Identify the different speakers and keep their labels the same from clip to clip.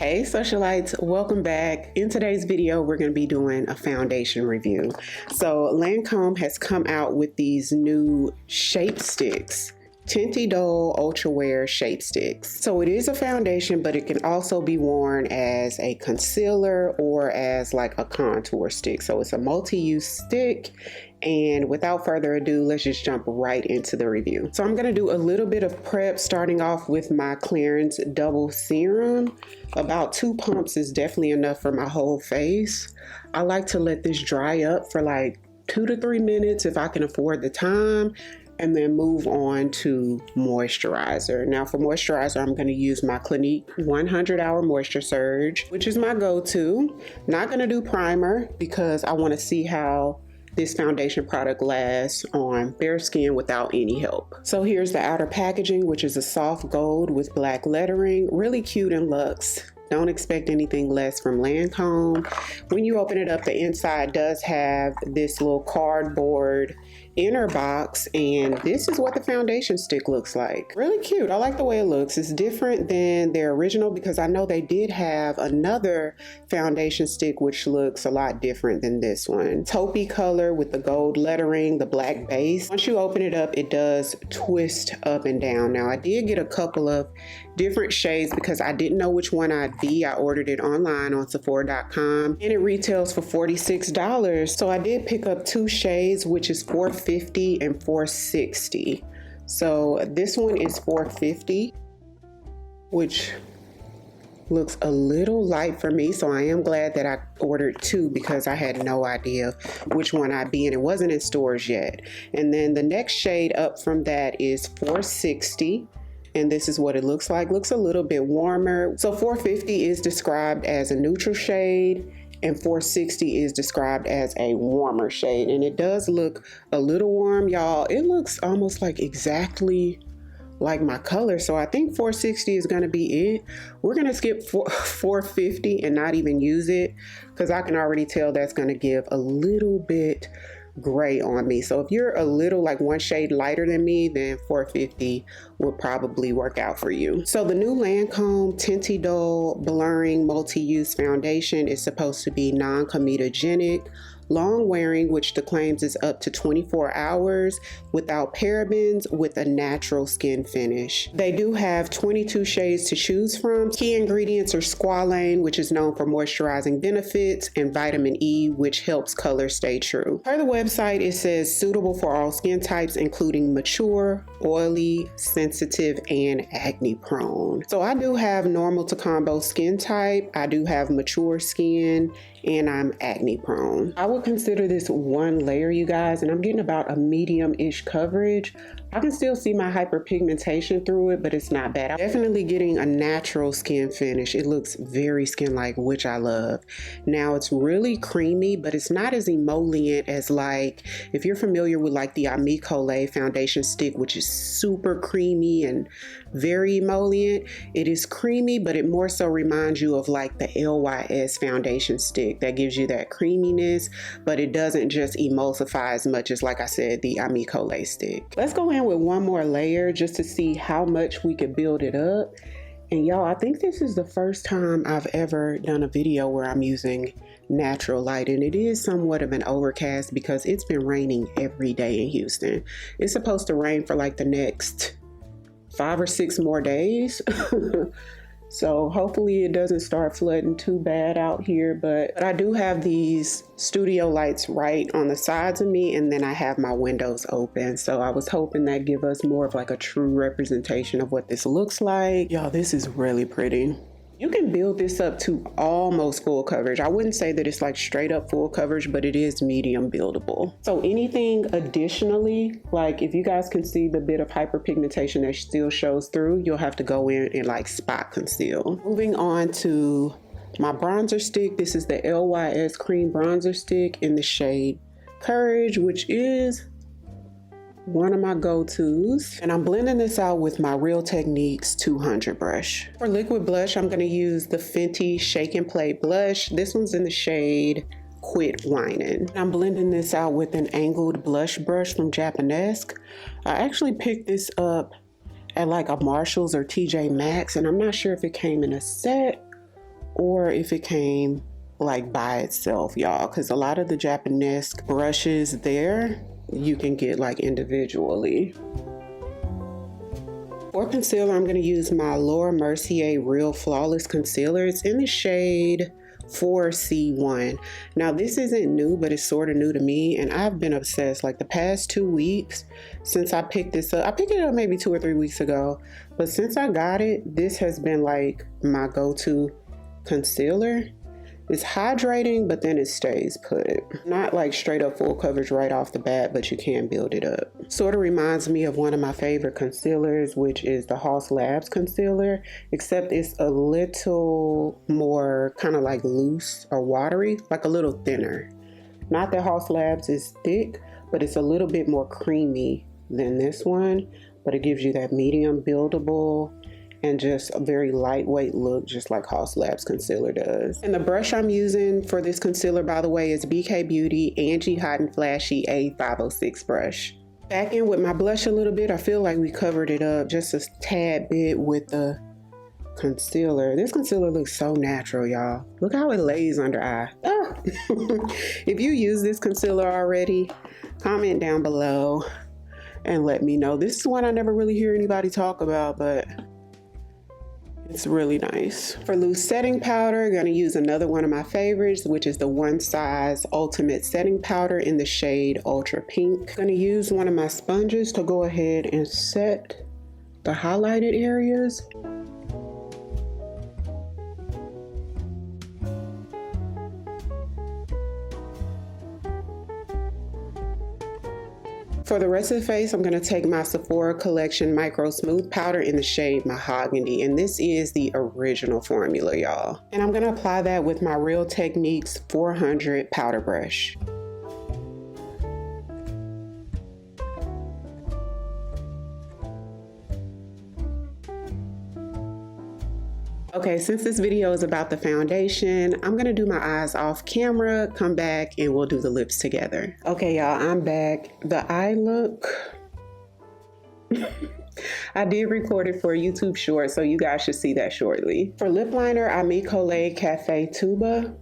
Speaker 1: Hey socialites, welcome back. In today's video, we're going to be doing a foundation review. So Lancome has come out with these new shape sticks. Teint Idole Ultra Wear Shape Sticks. So it is a foundation, but it can also be worn as a concealer or as like a contour stick. So it's a multi-use stick. And without further ado, let's just jump right into the review. So I'm gonna do a little bit of prep, starting off with my Clarins Double Serum. About 2 pumps is definitely enough for my whole face. I like to let this dry up for like 2 to 3 minutes if I can afford the time, and then move on to moisturizer. Now for moisturizer, I'm gonna use my Clinique 100 Hour Moisture Surge, which is my go-to. Not gonna do primer because I wanna see how this foundation product lasts on bare skin without any help. So here's the outer packaging, which is a soft gold with black lettering, really cute and luxe. Don't expect anything less from Lancome. When you open it up, the inside does have this little cardboard inner box, and this is what the foundation stick looks like. Really cute. I like the way it looks. It's different than their original because I know they did have another foundation stick which looks a lot different than this one. Taupey color with the gold lettering, the black base. Once you open it up, it does twist up and down. Now I did get a couple of different shades because I didn't know which one I'd be. I ordered it online on Sephora.com and it retails for $46. So I did pick up 2 shades, which is $450 and $460. So this one is $450, which looks a little light for me. So I am glad that I ordered 2 because I had no idea which one I'd be in. It wasn't in stores yet. And then the next shade up from that is $460. And this is what it looks like. Looks a little bit warmer. So $450 is described as a neutral shade and $460 is described as a warmer shade. And it does look a little warm, y'all. It looks almost like exactly like my color. So I think $460 is gonna be it. We're gonna skip $450 and not even use it because I can already tell that's gonna give a little bit gray on me. So if you're a little like 1 shade lighter than me, then $450 will probably work out for you. So the new Lancome Teint Idole Blurring Multi-Use Foundation is supposed to be non-comedogenic, long wearing, which the claims is up to 24 hours without parabens, with a natural skin finish. They do have 22 shades to choose from. Key ingredients are squalane, which is known for moisturizing benefits, and vitamin E, which helps color stay true. Per the website, it says suitable for all skin types, including mature, oily, sensitive, and acne prone. So I do have normal to combo skin type. I do have mature skin, and I'm acne prone. I would consider this 1 layer, you guys, and I'm getting about a medium-ish coverage. I can still see my hyperpigmentation through it, but it's not bad. I'm definitely getting a natural skin finish. It looks very skin-like, which I love. Now it's really creamy, but it's not as emollient as, like, if you're familiar with like the Idole foundation stick, which is super creamy and very emollient. It is creamy, but it more so reminds you of like the LYS foundation stick that gives you that creaminess, but it doesn't just emulsify as much as, like I said, the Idole stick. Let's go in with 1 more layer just to see how much we could build it up. And y'all, I think this is the first time I've ever done a video where I'm using natural light, and it is somewhat of an overcast because it's been raining every day in Houston. It's supposed to rain for like the next 5 or 6 more days. So hopefully it doesn't start flooding too bad out here, but I do have these studio lights right on the sides of me, and then I have my windows open. So I was hoping that give us more of like a true representation of what this looks like. Y'all, this is really pretty. You can build this up to almost full coverage. I wouldn't say that it's like straight up full coverage, but it is medium buildable. So anything additionally, like if you guys can see the bit of hyperpigmentation that still shows through, you'll have to go in and like spot conceal. Moving on to my bronzer stick. This is the LYS Cream Bronzer Stick in the shade Courage, which is one of my go-tos, and I'm blending this out with my Real Techniques 200 brush. For liquid blush, I'm going to use the Fenty Shake and Play blush. This one's in the shade Quit Whining. I'm blending this out with an angled blush brush from Japanesque. I actually picked this up at like a Marshalls or TJ Maxx, and I'm not sure if it came in a set or if it came like by itself, y'all, because a lot of the Japanese brushes there you can get like individually. For concealer, I'm going to use my Laura Mercier Real Flawless Concealer. It's in the shade 4C1. Now this isn't new, but it's sort of new to me, and I've been obsessed like the past 2 weeks since I picked this up. I picked it up maybe 2 or 3 weeks ago, but since I got it, this has been like my go-to concealer. It's hydrating, but then it stays put. Not like straight up full coverage right off the bat, but you can build it up. Sort of reminds me of one of my favorite concealers, which is the Haus Labs concealer, except it's a little more kind of like loose or watery, like a little thinner. Not that Haus Labs is thick, but it's a little bit more creamy than this one, but it gives you that medium buildable and just a very lightweight look, just like Haus Labs concealer does. And the brush I'm using for this concealer, by the way, is BK Beauty Angie Hot and Flashy A506 brush. Back in with my blush a little bit. I feel like we covered it up just a tad bit with the concealer. This concealer looks so natural, y'all. Look how it lays under eye. Ah. If you use this concealer already, comment down below and let me know. This is one I never really hear anybody talk about, but it's really nice. For loose setting powder, I'm gonna use another one of my favorites, which is the One Size Ultimate Setting Powder in the shade Ultra Pink. I'm gonna use one of my sponges to go ahead and set the highlighted areas. For the rest of the face, I'm going to take my Sephora Collection Micro Smooth Powder in the shade Mahogany, and this is the original formula, y'all. And I'm going to apply that with my Real Techniques 400 powder brush. Okay, since this video is about the foundation, I'm gonna do my eyes off camera, come back, and we'll do the lips together. Okay, y'all, I'm back. The eye look, I did record it for a YouTube short, so you guys should see that shortly. For lip liner, I made Colette Cafe Tuba.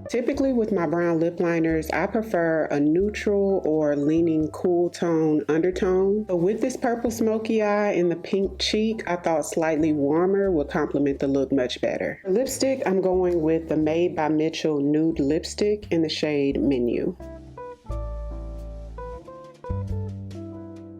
Speaker 1: Typically with my brown lip liners, I prefer a neutral or leaning cool tone undertone. But with this purple smoky eye and the pink cheek, I thought slightly warmer would complement the look much better. For lipstick, I'm going with the Made by Mitchell Nude Lipstick in the shade Menu.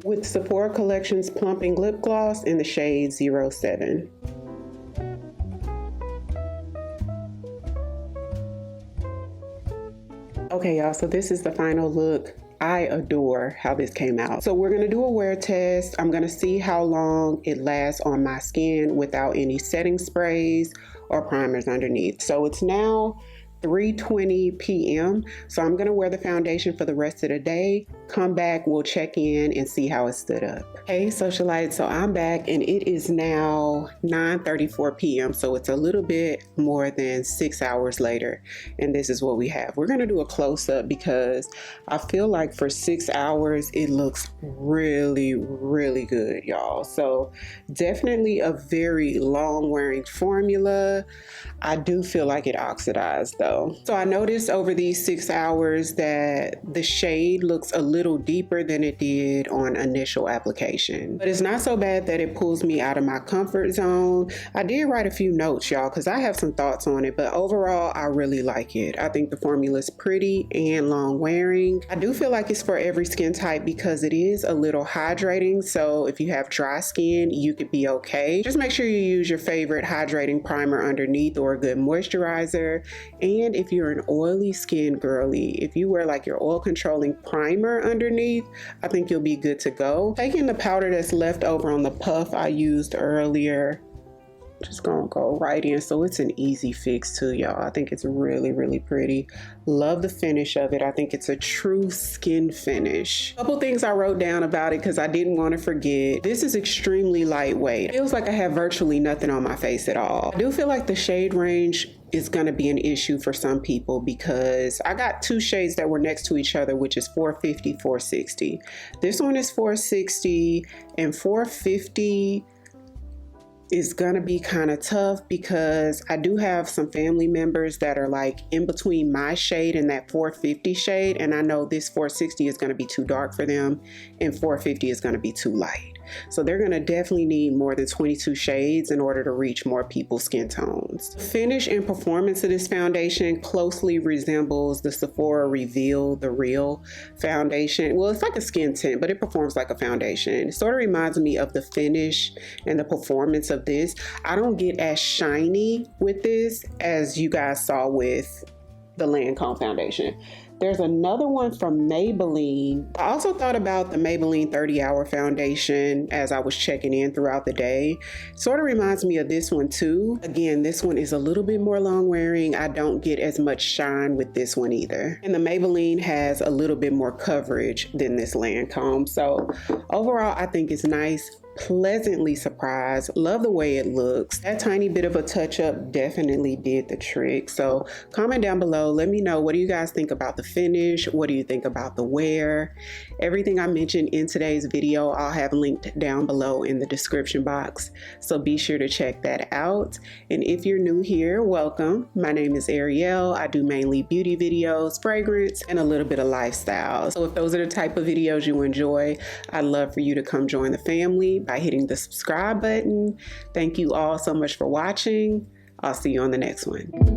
Speaker 1: With Sephora Collection's Plumping Lip Gloss in the shade 07. Okay, y'all, so this is the final look. I adore how this came out. So we're gonna do a wear test. I'm gonna see how long it lasts on my skin without any setting sprays or primers underneath. So it's now 3:20 p.m. So I'm gonna wear the foundation for the rest of the day. Come back, we'll check in and see how it stood up. Hey socialites, so I'm back and it is now 9:34 p.m. So it's a little bit more than 6 hours later. And this is what we have. We're gonna do a close-up because I feel like for 6 hours, it looks really, really good, y'all. So definitely a very long wearing formula. I do feel like it oxidized though. So I noticed over these 6 hours that the shade looks a little deeper than it did on initial application. But it's not so bad that it pulls me out of my comfort zone. I did write a few notes, y'all, because I have some thoughts on it, but overall, I really like it. I think the formula is pretty and long wearing. I do feel like it's for every skin type because it is a little hydrating. So if you have dry skin, you could be okay. Just make sure you use your favorite hydrating primer underneath or a good moisturizer. And if you're an oily skin girly, if you wear like your oil controlling primer underneath, I think you'll be good to go. Taking the powder that's left over on the puff I used earlier, Just gonna go right in. So it's an easy fix too, y'all. I think it's really, really pretty. Love the finish of it. I think it's a true skin finish. A couple things I wrote down about it because I didn't want to forget. This is extremely lightweight. It feels like I have virtually nothing on my face at all. I do feel like the shade range is going to be an issue for some people because I got two shades that were next to each other, which is 450, 460. This one is 460, and 450 is gonna be kind of tough because I do have some family members that are like in between my shade and that 450 shade, and I know this 460 is gonna be too dark for them and 450 is gonna be too light. So they're gonna definitely need more than 22 shades in order to reach more people's skin tones. The finish and performance of this foundation closely resembles the Sephora Reveal the Real foundation. Well, it's like a skin tint, but it performs like a foundation. It sort of reminds me of the finish and the performance of this. I don't get as shiny with this as you guys saw with the Lancome foundation. There's another one from Maybelline. I also thought about the Maybelline 30 Hour Foundation as I was checking in throughout the day. Sort of reminds me of this one too. Again, this one is a little bit more long wearing. I don't get as much shine with this one either. And the Maybelline has a little bit more coverage than this Lancome. So overall, I think it's nice. Pleasantly surprised. Love the way it looks. That tiny bit of a touch up definitely did the trick. So comment down below. Let me know, what do you guys think about the finish? What do you think about the wear? Everything I mentioned in today's video, I'll have linked down below in the description box. So be sure to check that out. And if you're new here, welcome. My name is Ariel. I do mainly beauty videos, fragrance, and a little bit of lifestyle. So if those are the type of videos you enjoy, I'd love for you to come join the family by hitting the subscribe button. Thank you all so much for watching. I'll see you on the next one.